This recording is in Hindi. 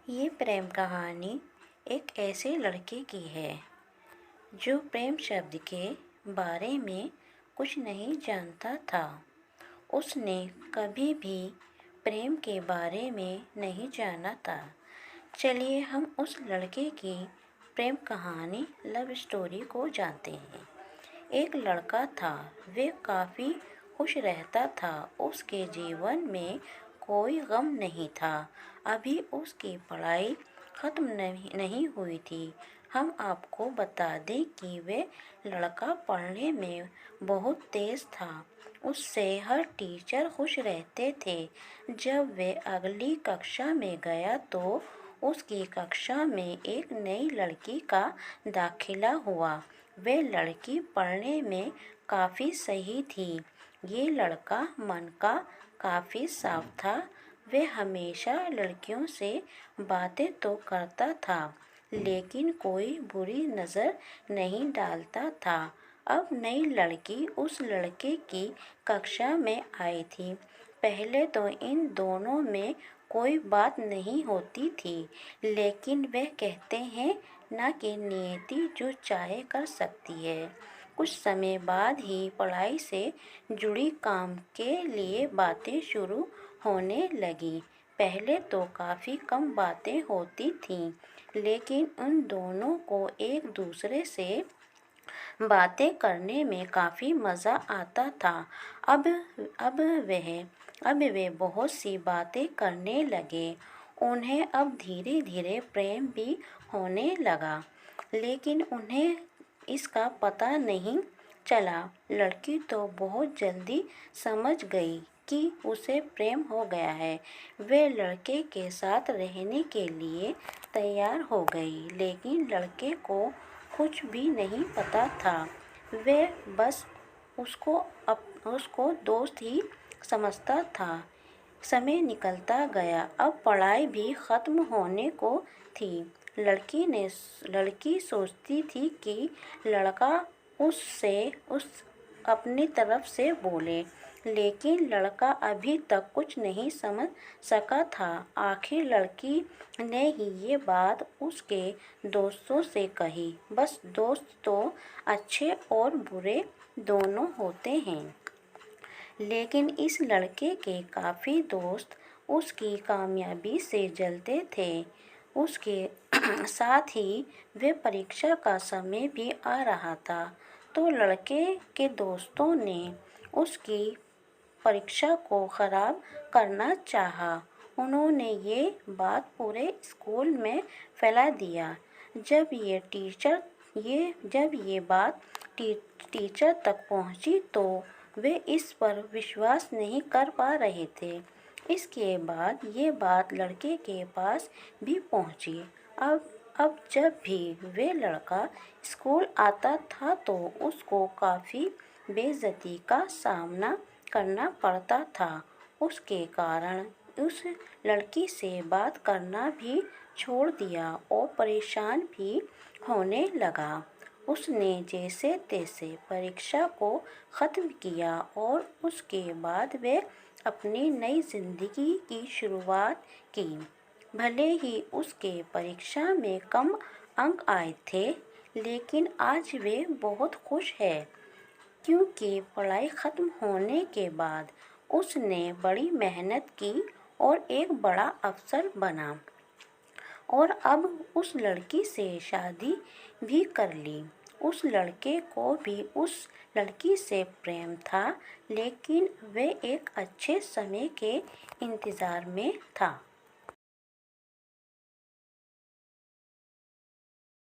ये प्रेम कहानी एक ऐसे लड़के की है जो प्रेम शब्द के बारे में कुछ नहीं जानता था। उसने कभी भी प्रेम के बारे में नहीं जाना था। चलिए हम उस लड़के की प्रेम कहानी लव स्टोरी को जानते हैं। एक लड़का था, वह काफ़ी खुश रहता था। उसके जीवन में कोई गम नहीं था। अभी उसकी पढ़ाई ख़त्म नहीं हुई थी। हम आपको बता दें कि वह लड़का पढ़ने में बहुत तेज़ था। उससे हर टीचर खुश रहते थे। जब वह अगली कक्षा में गया तो उसकी कक्षा में एक नई लड़की का दाखिला हुआ। वह लड़की पढ़ने में काफ़ी सही थी। ये लड़का मन का काफ़ी साफ था। वह हमेशा लड़कियों से बातें तो करता था, लेकिन कोई बुरी नज़र नहीं डालता था। अब नई लड़की उस लड़के की कक्षा में आई थी। पहले तो इन दोनों में कोई बात नहीं होती थी, लेकिन वह कहते हैं ना कि नियति जो चाहे कर सकती है। कुछ समय बाद ही पढ़ाई से जुड़ी काम के लिए बातें शुरू होने लगी। पहले तो काफ़ी कम बातें होती थीं, लेकिन उन दोनों को एक दूसरे से बातें करने में काफ़ी मज़ा आता था। अब अब वह अब वे बहुत सी बातें करने लगे। उन्हें अब धीरे धीरे प्रेम भी होने लगा, लेकिन उन्हें इसका पता नहीं चला। लड़की तो बहुत जल्दी समझ गई कि उसे प्रेम हो गया है। वे लड़के के साथ रहने के लिए तैयार हो गई, लेकिन लड़के को कुछ भी नहीं पता था। वे बस उसको दोस्त ही समझता था। समय निकलता गया। अब पढ़ाई भी ख़त्म होने को थी। लड़की सोचती थी कि लड़का उस अपनी तरफ से बोले, लेकिन लड़का अभी तक कुछ नहीं समझ सका था। आखिर लड़की ने ही ये बात उसके दोस्तों से कही। बस दोस्त तो अच्छे और बुरे दोनों होते हैं, लेकिन इस लड़के के काफ़ी दोस्त उसकी कामयाबी से जलते थे। उसके साथ ही वे परीक्षा का समय भी आ रहा था, तो लड़के के दोस्तों ने उसकी परीक्षा को ख़राब करना चाहा। उन्होंने ये बात पूरे स्कूल में फैला दिया। जब ये बात टीचर तक पहुंची तो वे इस पर विश्वास नहीं कर पा रहे थे। इसके बाद ये बात लड़के के पास भी पहुंची। अब जब भी वे लड़का स्कूल आता था तो उसको काफ़ी बेइज्जती का सामना करना पड़ता था। उसके कारण उस लड़की से बात करना भी छोड़ दिया और परेशान भी होने लगा। उसने जैसे तैसे परीक्षा को ख़त्म किया और उसके बाद वे अपनी नई ज़िंदगी की शुरुआत की। भले ही उसके परीक्षा में कम अंक आए थे, लेकिन आज वे बहुत खुश है, क्योंकि पढ़ाई ख़त्म होने के बाद उसने बड़ी मेहनत की और एक बड़ा अफ़सर बना और अब उस लड़की से शादी भी कर ली। उस लड़के को भी उस लड़की से प्रेम था, लेकिन वह एक अच्छे समय के इंतज़ार में था।